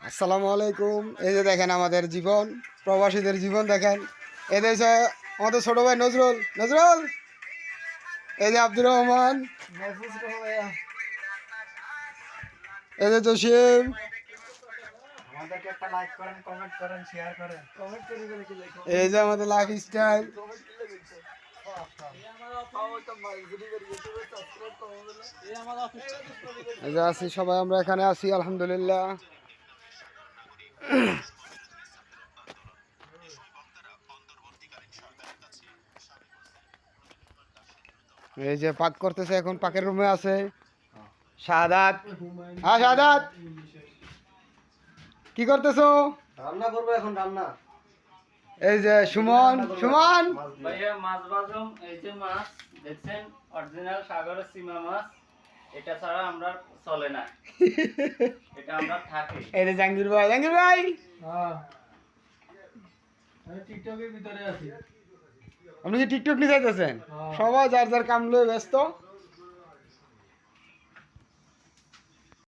আসসালামু আলাইকুম। এই যে দেখেন আমাদের জীবন, প্রবাসীদের জীবন দেখেন। এই দেশে আমাদের ছোট ভাই নজরুল নজরুল, এই যে আব্দুর রহমান, এই যে জসিম, আমাদেরকে একটা লাইক করেন, কমেন্ট করেন, শেয়ার করেন। এই যে আমাদের লাইফ স্টাইল। এই যে আছি সবাই, আমরা এখানে আছি আলহামদুলিল্লাহ। এই যে পাক করতেছে, এখন পাকের রুমে আছে শাহাদাত। হ্যাঁ শাহাদাত, কি করতেছো? রান্না করবো এখন, রান্না। এই যে সুমন সুমন, ভাইয়া মাছ ভাজুম। এই যে মাছ দেখছেন, অরিজিনাল সাগরের সীমা মাছ। এটা ছাড়া আমরা চলে না, এটা আমরা থাকি। এই যে জাহাঙ্গীর ভাই, জাহাঙ্গীর ভাই আমি টিকটকের ভিতরে আছি। আপনি কি টিকটক নিয়ে যাইতেছেন? সবাই যার যার কাম লয়ে ব্যস্ত।